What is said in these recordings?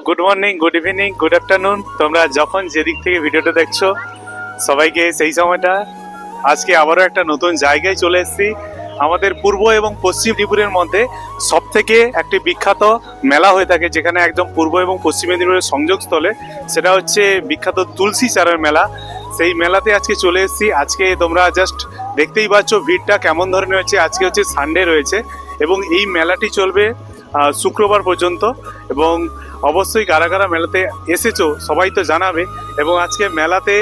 Good morning, good evening, good afternoon, তোমরা যখন যেদিক থেকে ভিডিওটা দেখছো সবাইকে সেই সময়টা। আজকে আবারও একটা নতুন জায়গায় চলে এসেছি। আমাদের পূর্ব এবং পশ্চিম মেদিনীপুরের মধ্যে সব থেকে একটি বিখ্যাত মেলা হয়ে থাকে, যেখানে একদম পূর্ব এবং পশ্চিম মেদিনীপুরের সংযোগস্থলে, সেটা হচ্ছে বিখ্যাত তুলসী চারের মেলা। সেই মেলাতে আজকে চলে এসেছি। আজকে তোমরা জাস্ট দেখতেই পাচ্ছ ভিড়টা কেমন ধরনের হয়েছে। আজকে হচ্ছে সানডে রয়েছে এবং এই মেলাটি চলবে শুক্রবার পর্যন্ত। এবং অবশ্যই কারা কারা মেলাতে এসেছো সবাই তো জানাবে। এবং আজকে মেলাতে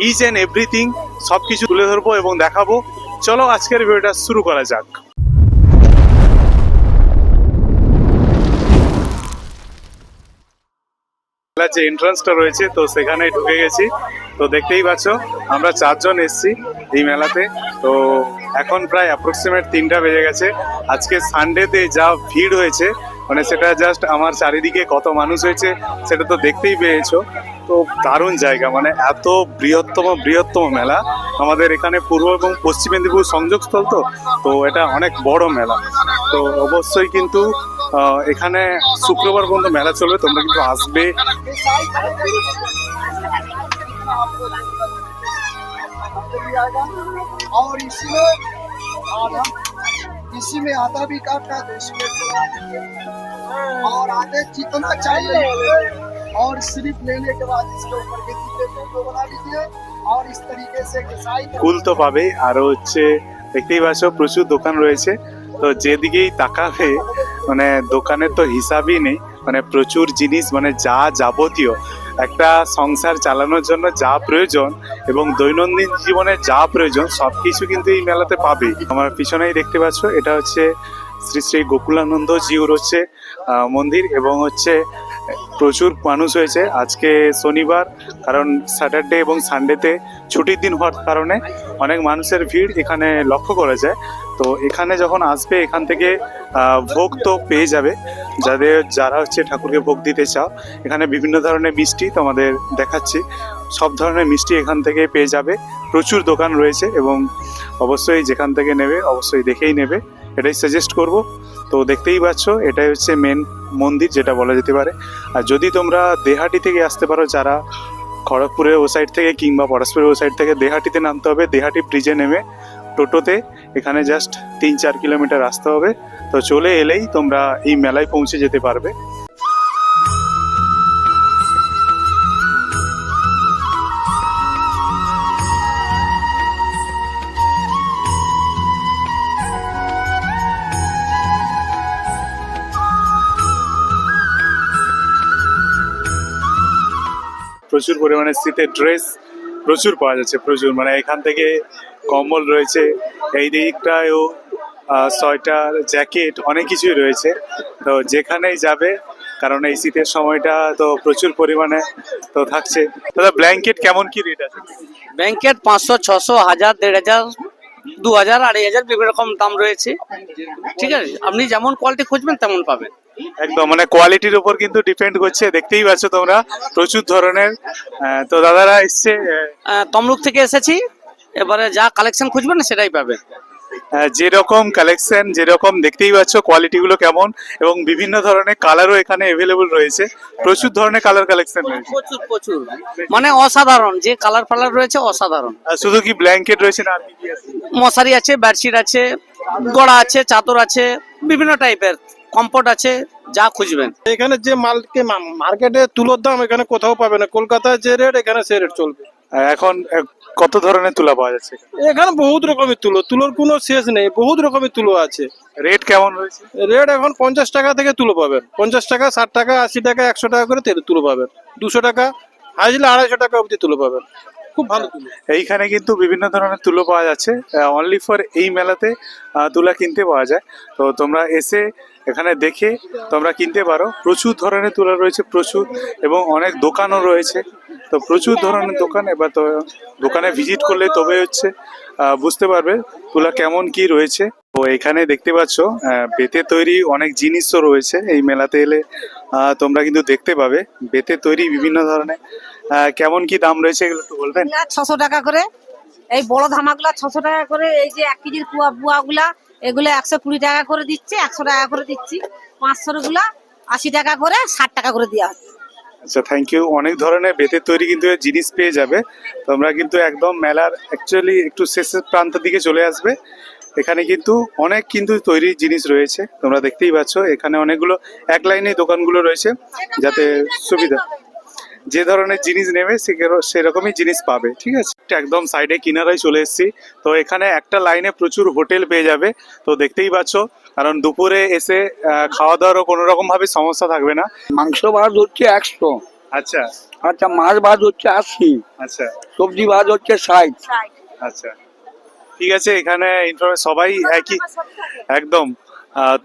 ইচ অ্যান্ড এভরিথিং সব কিছু তুলে ধরবো এবং দেখাবো। চলো আজকের ভিডিওটা শুরু করা যাক। মেলার যে এন্ট্রান্সটা রয়েছে তো সেখানে ঢুকে গেছি। তো দেখতেই পাচ্ছ আমরা 4 জন এসেছি এই মেলাতে। তো এখন প্রায় অ্যাপ্রক্সিমেট 3টা বেজে গেছে। আজকে সানডেতে যা ভিড় হয়েছে, মানে সেটা জাস্ট আমার চারিদিকে কত মানুষ হয়েছে সেটা তো দেখতেই পেয়েছো। তো দারুণ জায়গা, মানে এত বৃহত্তম মেলা আমাদের এখানে পূর্ব এবং পশ্চিম মেদিনীপুর সংযোগস্থল। তো তো এটা অনেক বড় মেলা। তো অবশ্যই কিন্তু এখানে শুক্রবার পর্যন্ত মেলা চলবে, তোমরা কিন্তু আসবে। और इसी में आधा भी काटना तो इसमें और आधे जितना चाहिए और सिर्फ लेने के बाद इसके ऊपर के फोटो बना लीजिए और इस तरीके से ফুল তো পাবে, আরো হচ্ছে দেখতেই পাচ্ছ প্রচুর দোকান রয়েছে। তো যেদিকেই তাকাবে মানে দোকানের তো হিসাবই নেই, মানে প্রচুর জিনিস, মানে যা যাবতীয় একটা সংসার চালানোর জন্য যা প্রয়োজন এবং দৈনন্দিন জীবনে যা প্রয়োজন সবকিছু কিন্তু এই মেলাতে পাবে। আমার পিছনেই দেখতে পাচ্ছ এটা হচ্ছে শ্রী শ্রী গোকুলানন্দ জিউর হচ্ছে মন্দির। এবং হচ্ছে প্রচুর মানুষ হয়েছে আজকে শনিবার, কারণ স্যাটারডে এবং সানডেতে ছুটির দিন হওয়ার কারণে অনেক মানুষের ভিড় এখানে লক্ষ্য করা যায়। তো এখানে যখন আসবে এখান থেকে ভোগ তো পেয়ে যাবে, যারা হচ্ছে ঠাকুরকে ভোগ দিতে চাও। এখানে বিভিন্ন ধরনের মিষ্টি তোমাদের দেখাচ্ছি, সব ধরনের মিষ্টি এখান থেকে পেয়ে যাবে। প্রচুর দোকান রয়েছে এবং অবশ্যই যেখান থেকে নেবে অবশ্যই দেখেই নেবে, এটাই সাজেস্ট করব। তো দেখতেই পাচ্ছ এটাই হচ্ছে মেন মন্দির যেটা বলা যেতে পারে। আর যদি তোমরা দেহাটি থেকে আসতে পারো, যারা খড়গপুরের ও সাইড থেকে কিংবা পরস্পরের ও সাইড থেকে, দেহাটিতে নামতে হবে। দেহাটি ব্রিজে নেমে টোটোতে এখানে জাস্ট 3-4 কিলোমিটার আসতে হবে। তো চলে এলেই তোমরা এই মেলায় পৌঁছে যেতে পারবে। প্রচুর পরিমাণে শীতের ড্রেস প্রচুর পাওয়া যাচ্ছে, প্রচুর, মানে এখান থেকে কম্বল রয়েছে, এই দিকটায়ও সোয়েটার, জ্যাকেট, অনেক কিছুই রয়েছে। তো যেখানেই যাবে, কারণ এই শীতের সময়টা তো প্রচুর পরিমাণে তো থাকছে। দাদা ব্ল্যাঙ্কেট কেমন কি রেট আছে? ব্ল্যাঙ্কেট 500, 600, 1000, 1500, 2000, 2500 বিভিন্ন রকম দাম রয়েছে। ঠিক আছে, আপনি যেমন কোয়ালিটি খুঁজবেন তেমন পাবেন। একদম, মানে কোয়ালিটির উপর কিন্তু ডিপেন্ড করছে। দেখতেই পাচ্ছ তোমরা প্রচুর ধরনের। তো দাদারা এসছে তমলুক থেকে এসেছি, এবারে যা কালেকশন খুঁজবেন সেটাই পাবেন। যেরকম কালেকশন, যেরকম দেখতেই পাচ্ছ কোয়ালিটি গুলো কেমন, এবং বিভিন্ন ধরনের কালারও এখানে অ্যাভেলেবল রয়েছে। প্রচুর ধরনের কালার কালেকশন রয়েছে, প্রচুর মানে অসাধারণ, যে কালার ফালার রয়েছে অসাধারণ। শুধু কি ব্ল্যাঙ্কেট রয়েছে না আর কি আছে? মশারি আছে, বেডশিট আছে, গড়া আছে, চাদর আছে, বিভিন্ন টাইপের কমফোর্ট আছে, যা খুঁজবেন। এখানে যে মালকে মার্কেটে তুলোর দাম এখানে কোথাও পাবে না। কলকাতায় যে রেট এখানে সে রেট চলবে। এখন কত ধরনের তুলা পাওয়া যাচ্ছে? এখানে বহুত রকমের তুলোর কোনো শেষ নেই, বহুত রকমের তুলো আছে। রেট কেমন রয়েছে? রেট এখন 50 টাকা থেকে তুলো পাবেন। 50 টাকা, 60 টাকা, 80 টাকা, 100 টাকা করে তুলো পাবেন। 200 টাকা, হাইলে 250 টাকা অবধি তুলো পাবেন। খুব ভালো তুলো। এইখানে কিন্তু বিভিন্ন ধরনের তুলো পাওয়া যাচ্ছে। অনলি ফর এই মেলাতে তুলা কিনতে পাওয়া যায়। তো তোমরা এসে এখানে দেখে তোমরা কিনতে পারো। প্রচুর ধরনের তুলা রয়েছে, প্রচুর, এবং অনেক দোকানও রয়েছে। তো প্রচুর ধরনের দোকান। এবার তো দোকানে ভিজিট করলে তবে হচ্ছে বুঝতে পারবে তুলা কেমন কি রয়েছে। তো এখানে দেখতে পাচ্ছ বেতে তৈরি অনেক জিনিসও রয়েছে। এই মেলাতে এলে তোমরা কিন্তু দেখতে পাবে বেতে তৈরি বিভিন্ন ধরনের। কেমন কি দাম রয়েছে এগুলো একটু বলবেন? 600 টাকা করে, এই বড় ধামাগুলা 600 টাকা করে, এই যে 1 কেজির বুয়া গুলা এগুলো 120 টাকা করে দিচ্ছে, 100 টাকা করে দিচ্ছি। 500 গুলা 80 টাকা করে, 60 টাকা করে দেওয়া হচ্ছে। আচ্ছা, থ্যাংক ইউ। অনেক ধরনের বেতের তৈরি কিন্তু এর জিনিস পেয়ে যাবে। তোমরা কিন্তু একদম মেলার অ্যাকচুয়ালি একটু শেষের প্রান্তের দিকে চলে আসবে। এখানে কিন্তু অনেক কিন্তু তৈরি জিনিস রয়েছে, তোমরা দেখতেই পাচ্ছ। এখানে অনেকগুলো এক লাইনে দোকানগুলো রয়েছে, যাতে সুবিধা যে ধরনের জিনিস নেবে সেরকমই জিনিস পাবে, ঠিক আছে। একদম সাইডে কিনারায় চলে এসেছি। তো এখানে একটা লাইনে প্রচুর হোটেল পেয়ে যাবে। তো দেখতেই পাচ্ছ, কারণ দুপুরে এসে খাওয়া দাওয়ারও কোনো রকম ভাবে সমস্যা থাকবে না। মাংস ভাত হচ্ছে 100, আচ্ছা আচ্ছা মাছ ভাত হচ্ছে 80, আচ্ছা সবজি ভাত হচ্ছে 60। আচ্ছা, ঠিক আছে। এখানে সবাই একই একদম।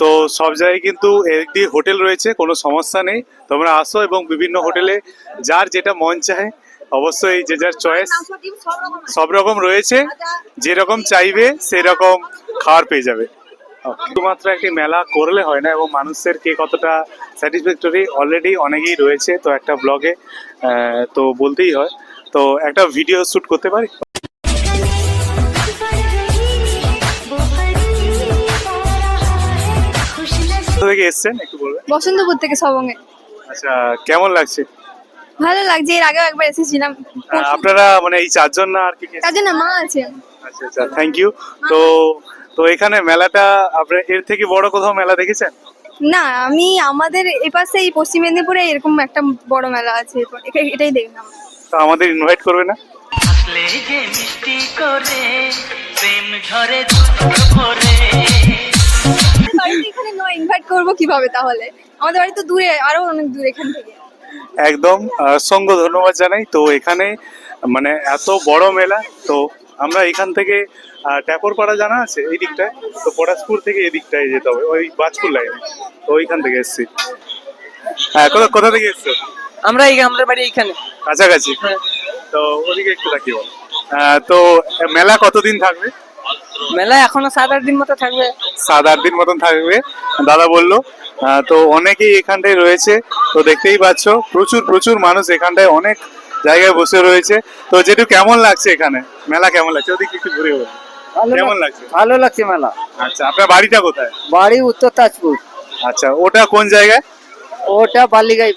তো সব জায়গায় কিন্তু একটি হোটেল রয়েছে, কোনো সমস্যা নেই। তোমরা আসো এবং বিভিন্ন হোটেলে যার যেটা মন চায়, অবশ্যই যে যার চয়েস সব রকম রয়েছে, যেরকম চাইবে সেরকম খাবার পেয়ে যাবে। শুধুমাত্র একটি মেলা করলে হয় না, এবং মানুষের কে কতটা স্যাটিসফ্যাক্টরি অলরেডি অনেকেই রয়েছে। তো একটা ব্লগে তো বলতেই হয়, তো একটা ভিডিও শুট করতে পারি। কোথা থেকে এসছেন একটু বলবেন? বসন্তপুর থেকে সবঙ্গে। আচ্ছা, কেমন লাগছে? ভালো লাগছে, এর আগেও একবার এসেছিলাম। আপনারা মানে এই চারজন না আর কি? তার জন্য মা আছে। আচ্ছা আচ্ছা, থ্যাংক ইউ। তো তো এখানে মেলাটা আপনার এর থেকে বড় কোথাও মেলা দেখেছেন? না, আমি আমাদের এপাশে এই পশ্চিম মেদিনীপুরে এরকম একটা বড় মেলা আছে, এটাই দেখলাম। তো আমাদের ইনভাইট করবে না? আসলে যে মিষ্টি করে প্রেম ঝরে দুধ ভরে। বাড়িতে এখানে নয়, ইনভাইট করবো কিভাবে তাহলে? আমাদের বাড়ি তো দূরে, আরো অনেক দূর এখান থেকে। একদম সঙ্গ ধন্যবাদ জানাই। তো এখানে মানে এত বড় মেলা, তো আমরা এখান থেকে ট্যাপরপাড়া জানা আছে এই দিকটায়, তো পরাশপুর থেকে এই দিকটায় যেতে হবে, ওই বাজপুর লাইনে। তো ওইখান থেকে এসেছি। হ্যাঁ, কোথা কোথা থেকে এসছো? আমরা আমাদের বাড়ি এইখানে। কাছাকাছি। তো ওদিকে একটু রাখি বল। তো মেলা কতদিন থাকবে? মেলা এখনো 7-8 দিন মতো থাকবে। 7-8 দিন মতন থাকবে দাদা বললো। তো অনেকেই এখানটায় রয়েছে, তো দেখতেই পাচ্ছ প্রচুর প্রচুর মানুষ এখানটায় অনেক জায়গায় বসে রয়েছে। তো যেটু কেমন লাগছে এখানে মেলা, কেমন লাগছে ওদিকে একটু ঘুরে বলুন, কেমন লাগছে? ভালো লাগছে মেলা। আচ্ছা, আপনার বাড়িটা কোথায়? বাড়ি উত্তর তাজপুর। আচ্ছা, ওটা কোন জায়গায়? ওটা বালিগাই।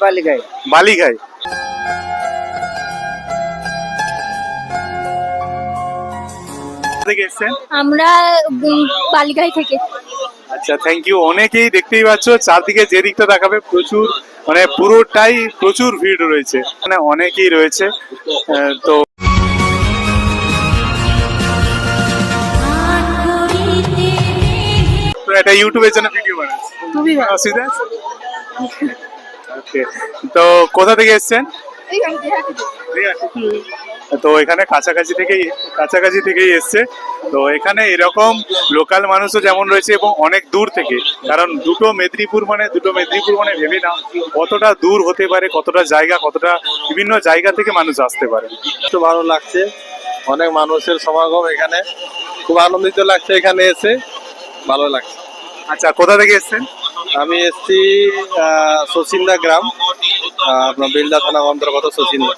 বালিঘাই। থেকে এসছেন? আমরা বালিগাই থেকে। আচ্ছা, থ্যাংক ইউ। অনেকেই দেখতেই পাচ্ছ চারদিকে যে দিকটা দেখাবে প্রচুর, মানে পুরোটাই প্রচুর ভিড় রয়েছে, মানে অনেকেই রয়েছে। তো তো এটা ইউটিউবের জন্য ভিডিও বানাচ্ছি, খুবই ভালো। অসুবিধা আছে? ওকে। তো কোথা থেকে এসছেন? তো এখানে কাছাকাছি থেকেই এসছে। তো এখানে এরকম লোকাল মানুষও যেমন রয়েছে এবং অনেক দূর থেকে, কারণ দুটো মেদিনীপুর মানে ভেবে না কতটা দূর হতে পারে, কতটা জায়গা, কতটা বিভিন্ন জায়গা থেকে মানুষ আসতে পারে। একটু ভালো লাগছে, অনেক মানুষের সমাগম এখানে, খুব আনন্দিত লাগছে এখানে এসে, ভালো লাগছে। আচ্ছা, কোথা থেকে এসছেন? আমি এসছি শচীন্দা গ্রাম, আপনার বেলদা থানা অন্তর্গত শচীন্দা।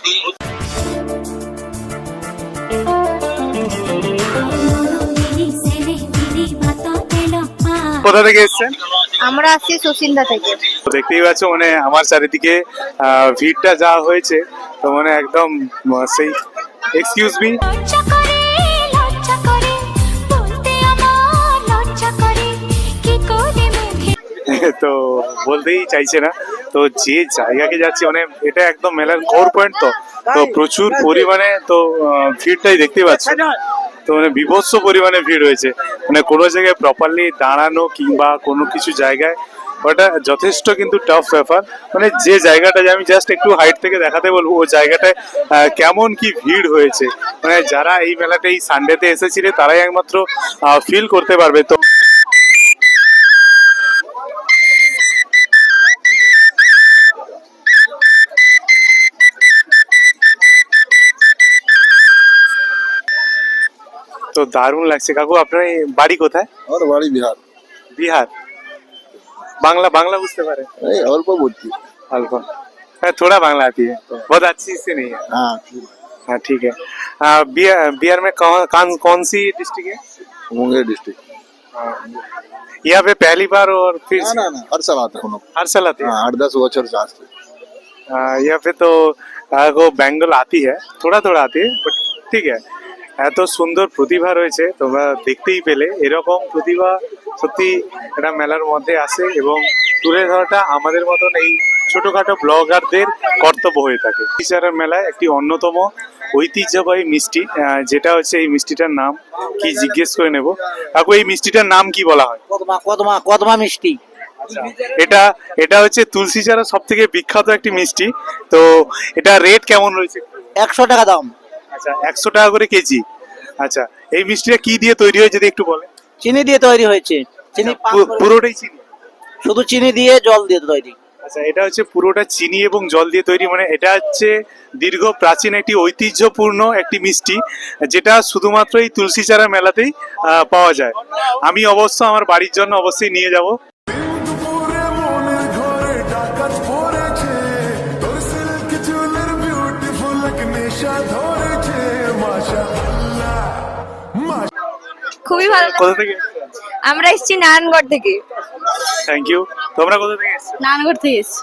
কোথা থেকে এসছেন? আমরা আসছি সুসিন্দা থেকে। তো দেখতেই পাচ্ছ মানে আমার চারিদিকে ভিড়টা যা হয়েছে, তো মানে একদম সেই এক্সকিউজ মি। তো বলতেই চাইছে না। তো যে জায়গাকে যাচ্ছি মানে এটা একদম মেলার কোর পয়েন্ট। তো তো প্রচুর পরিমাণে তো ভিড়টাই দেখতেই পাচ্ছ। তো মানে বিভৎস পরিমাণে ভিড় হয়েছে, মানে কোনো জায়গায় প্রপারলি দাঁড়ানো কিংবা কোনো কিছু জায়গায় ওটা যথেষ্ট কিন্তু টাফ ব্যাপার। মানে যে জায়গাটা আমি জাস্ট একটু হাইট থেকে দেখাতে বলবো, ওই জায়গাটায় কেমন কি ভিড় হয়েছে, মানে যারা এই মেলাতে এই সানডেতে এসেছিলে তারাই একমাত্র ফিল করতে পারবে। তো তো দারুণ লাগছে। কাকু, আপনার এই বাড়ি কোথায়? আমার বাড়ি বিহার। বিহার। बांग्ला बांग्ला बुझते पारे? नहीं, अल्प बुद्धि। अल्प, थोड़ा बांग्ला आती है, बहुत अच्छी से नहीं है। हाँ, हाँ, ठीक है। बिहार में कौन सी डिस्ट्रिक्ट है? मुंगेर डिस्ट्रिक्ट। यहाँ पे पहली बार और फिर ना ना ना, हर साल आते हैं हम लोग। हर साल आते हैं? हाँ, 8-10 बच्चों से आते हैं। यहाँ पे तो वो বেঙ্গল आती है थोड़ा थोड़ा आती है बट ঠিক है এত সুন্দর প্রতিভা রয়েছে তোমরা দেখতেই পেলে এরকম প্রতিভা সত্যি এটা মেলার মধ্যে আসে এবং তুলে ধরাটা আমাদের মতন এই ছোটখাটো ব্লগারদের কর্তব্য হয়ে থাকে টিচারের মেলায় একটি অন্যতম ঐতিহ্যবাহী মিষ্টি যেটা হচ্ছে এই মিষ্টিটার নাম কি জিজ্ঞেস করে নেব কাকু এই মিষ্টিটার নাম কি বলা হয় কদমা মিষ্টি। এটা এটা হচ্ছে তুলসী চারা সব থেকে বিখ্যাত একটি মিষ্টি তো এটা রেট কেমন রয়েছে 100 টাকা দাম। আচ্ছা 100 টাকা করে কেজি আচ্ছা এই মিষ্টিটা কি দিয়ে তৈরি হয় যদি একটু বলেন চিনি দিয়ে তৈরি হয়েছে। চিনি পুরোটাই চিনি শুধু চিনি দিয়ে জল দিয়ে তৈরি। আচ্ছা এটা হচ্ছে পুরোটা চিনি এবং জল দিয়ে তৈরি মানে এটা হচ্ছে দীর্ঘ প্রাচীন একটি ঐতিহ্যপূর্ণ একটি মিষ্টি যেটা শুধুমাত্র এই তুলসী চারা মেলাতেই পাওয়া যায় আমি অবশ্য আমার বাড়ির জন্য অবশ্যই নিয়ে যাব খুবই ভালো কোথা লাগে। থেকে আমরা এসেছি নারায়ণগড় থেকে। থ্যাংক ইউ তোমরা কোথা থেকে এসেছো নারায়ণগড় থেকে এসেছি।